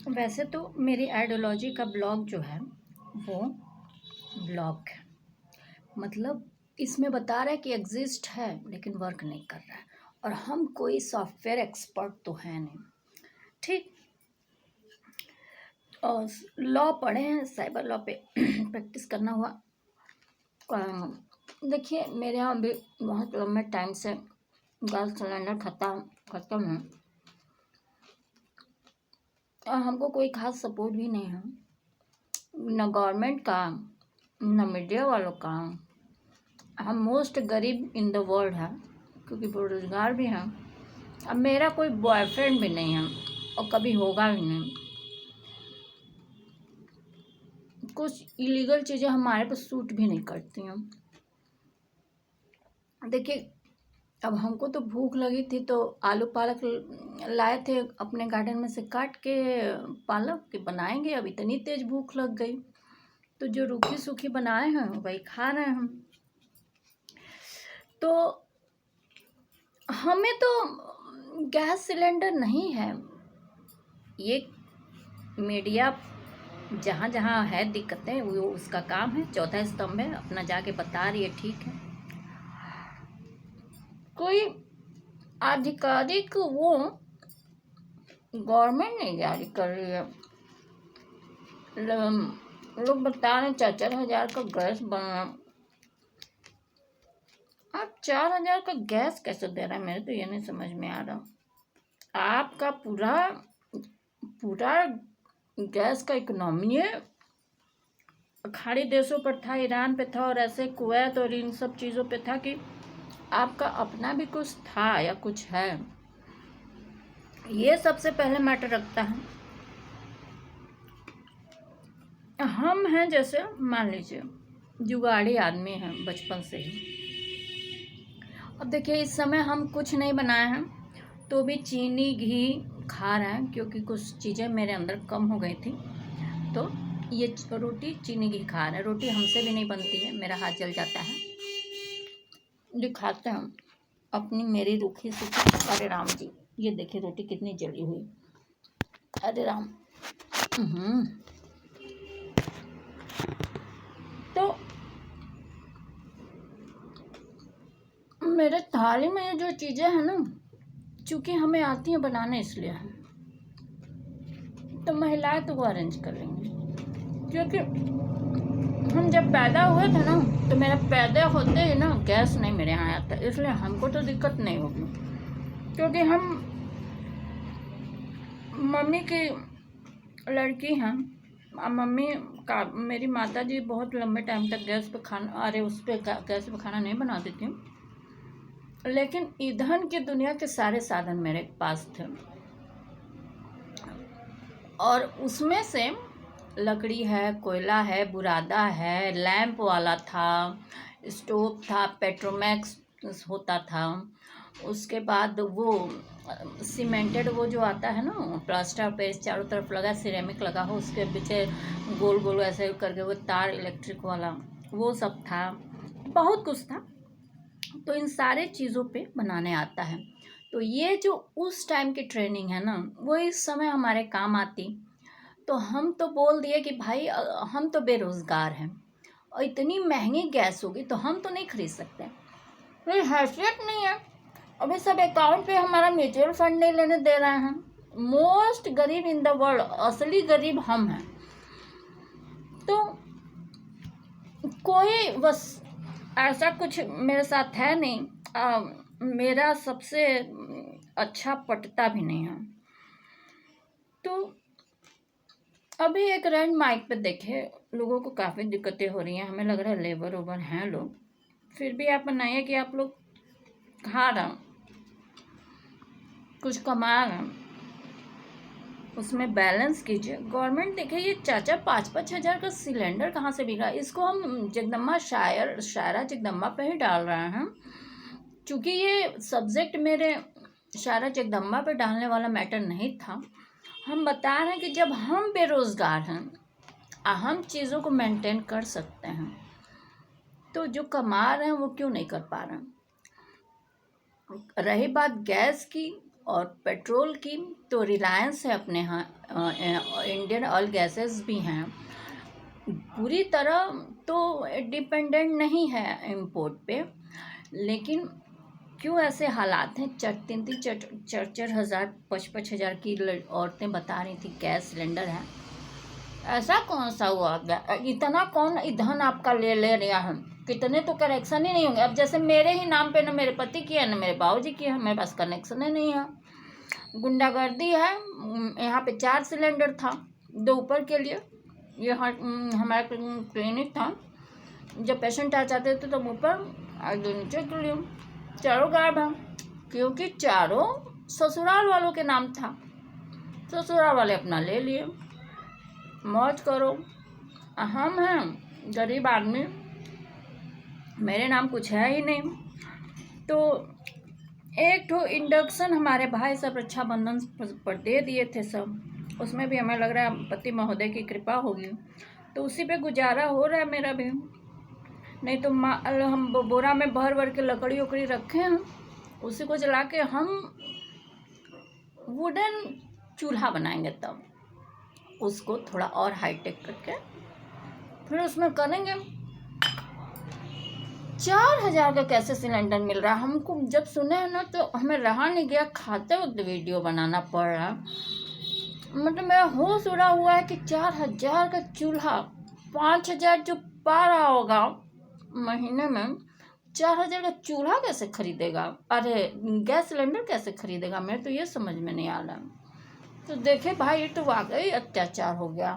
वैसे तो मेरी आइडियोलॉजी का ब्लॉग जो है वो ब्लॉग है, मतलब इसमें बता रहा है कि एग्जिस्ट है लेकिन वर्क नहीं कर रहा है, और हम कोई सॉफ्टवेयर एक्सपर्ट तो है नहीं। ठीक। और लॉ पढ़े हैं, साइबर लॉ पे प्रैक्टिस करना हुआ। देखिए मेरे यहाँ भी बहुत लंबे टाइम से गैस सिलेंडर ख़त्म है, और हमको कोई खास सपोर्ट भी नहीं है, न गवर्नमेंट का न मीडिया वालों का। हम मोस्ट गरीब इन द वर्ल्ड है, क्योंकि बेरोजगार भी हैं। अब मेरा कोई बॉयफ्रेंड भी नहीं है और कभी होगा भी नहीं। कुछ इलीगल चीज़ें हमारे पर सूट भी नहीं करती हैं। देखिए अब हमको तो भूख लगी थी तो आलू पालक लाए थे अपने गार्डन में से काट के, पालक के बनाएंगे। अब इतनी तेज भूख लग गई तो जो रूखी सूखी बनाए हैं वही खा रहे हैं हम। तो हमें तो गैस सिलेंडर नहीं है, ये मीडिया जहाँ जहाँ है दिक्कतें वो उसका काम है, चौथा स्तंभ है, अपना जाके बता रही है, ठीक है। कोई आधिकारिक वो गवर्नमेंट नहीं जारी कर रही है। लोग बता रहे 4,000 का गैस बना। आप 4,000 का गैस कैसे दे रहा है, मेरे तो ये नहीं समझ में आ रहा। आपका पूरा पूरा गैस का इकोनॉमी है खाड़ी देशों पर था, ईरान पे था, और ऐसे कुवैत और इन सब चीज़ों पे था कि आपका अपना भी कुछ था या कुछ है, ये सबसे पहले मैटर रखता है। हम हैं जैसे मान लीजिए जुगाड़ी आदमी हैं बचपन से ही। अब देखिए इस समय हम कुछ नहीं बनाए हैं तो भी चीनी घी खा रहे हैं, क्योंकि कुछ चीज़ें मेरे अंदर कम हो गई थी। तो ये रोटी चीनी घी खा रहे हैं। रोटी हमसे भी नहीं बनती है, मेरा हाथ जल जाता है। दिखाते हैं अपनी मेरी रूखी सूखी। अरे राम जी, ये देखिए रोटी कितनी जली हुई। अरे राम। तो मेरे थाली में ये जो चीज़ें हैं ना, चूँकि हमें आती हैं बनाने इसलिए है, तो महिलाएं तो वो अरेंज कर लेंगी। क्योंकि हम जब पैदा हुए थे ना, तो मेरा पैदा होते ही ना गैस नहीं मेरे यहाँ आता, इसलिए हमको तो दिक्कत नहीं होगी। क्योंकि हम मम्मी की लड़की हैं। मम्मी का मेरी माता जी बहुत लंबे टाइम तक गैस पे खाना, गैस पे खाना नहीं बनाती थी, लेकिन ईंधन की दुनिया के सारे साधन मेरे पास थे, और उसमें से लकड़ी है, कोयला है, बुरादा है, लैंप वाला था, स्टोव था, पेट्रोमैक्स होता था। उसके बाद वो सीमेंटेड वो जो आता है ना, प्लास्टर पे चारों तरफ लगा, सिरेमिक लगा हो, उसके पीछे गोल गोल ऐसे करके वो तार इलेक्ट्रिक वाला, वो सब था, बहुत कुछ था। तो इन सारे चीज़ों पे बनाने आता है। तो ये जो उस टाइम की ट्रेनिंग है ना, वो इस समय हमारे काम आती। तो हम तो बोल दिए कि भाई हम तो बेरोज़गार हैं और इतनी महंगी गैस होगी तो हम तो नहीं खरीद सकते, कोई हैसियत नहीं है। अभी सब अकाउंट पे हमारा म्यूचुअल फंड नहीं लेने दे रहे हैं। मोस्ट गरीब इन द वर्ल्ड, असली गरीब हम हैं। तो कोई बस ऐसा कुछ मेरे साथ है नहीं। मेरा सबसे अच्छा पटता भी नहीं है। तो अभी एक रैंड माइक पे देखे लोगों को काफ़ी दिक्कतें हो रही हैं, हमें लग रहा है लेबर ओबर हैं लोग, फिर भी आप बनाइए कि आप लोग खा रहे हैं, कुछ कमा रहे हैं, उसमें बैलेंस कीजिए। गवर्नमेंट देखिए ये 4-5 हज़ार का सिलेंडर कहाँ से बिका, इसको हम जगदम्बा शायरा जगदम्बा पे ही डाल रहे हैं। चूँकि ये सब्जेक्ट मेरे शायरा जगदम्बा पे डालने वाला मैटर नहीं था, हम बता रहे हैं कि जब हम बेरोज़गार हैं, हम चीज़ों को मेंटेन कर सकते हैं, तो जो कमा रहे हैं वो क्यों नहीं कर पा रहे हैं। रही बात गैस की, और पेट्रोल की तो रिलायंस है अपने यहाँ, इंडियन ऑयल गैसेस भी हैं। पूरी तरह तो डिपेंडेंट नहीं है इंपोर्ट पे, लेकिन क्यों ऐसे हालात हैं। 4-4 5-5 हज़ार की औरतें बता रही थी गैस सिलेंडर है। ऐसा कौन सा हुआ गया, इतना कौन ईंधन आपका ले रहा है, कितने तो कनेक्शन ही नहीं होंगे। अब जैसे मेरे ही नाम पे, न मेरे पति की है न मेरे बाबूजी की है, मेरे पास कनेक्शन ही नहीं है। गुंडागर्दी है। यहाँ पे 4 सिलेंडर था, 2 ऊपर के लिए। ये हमारा क्लिनिक था, जब पेशेंट आ जाते थे तो ऊपर और 2 नीचे के लिए। चारों गायब है, क्योंकि चारों ससुराल वालों के नाम था। ससुराल वाले अपना ले लिए, मौज करो। हम हैं गरीब आदमी, मेरे नाम कुछ है ही नहीं। तो एक तो इंडक्शन हमारे भाई सब रक्षाबंधन पर दे दिए थे सब, उसमें भी हमें लग रहा है पति महोदय की कृपा होगी, तो उसी पे गुजारा हो रहा है मेरा भी। नहीं तो हम बोरा में भर भर के लकड़ी उकड़ी रखे हैं, उसी को जला के हम वुडन चूल्हा बनाएंगे, तब उसको थोड़ा और हाईटेक करके फिर उसमें करेंगे। 4,000 का कैसे सिलेंडर मिल रहा है हमको, जब सुने हैं ना तो हमें रहा नहीं गया, खाते वक्त वीडियो बनाना पड़ रहा। मतलब मेरा होश उड़ा हुआ है कि 4,000 का चूल्हा, 5,000 जो पा रहा होगा महीने में, 4,000 का चूल्हा कैसे खरीदेगा, अरे गैस सिलेंडर कैसे खरीदेगा, मेरे तो ये समझ में नहीं आ रहा। तो देखे भाई, ये तो वाकई अत्याचार हो गया।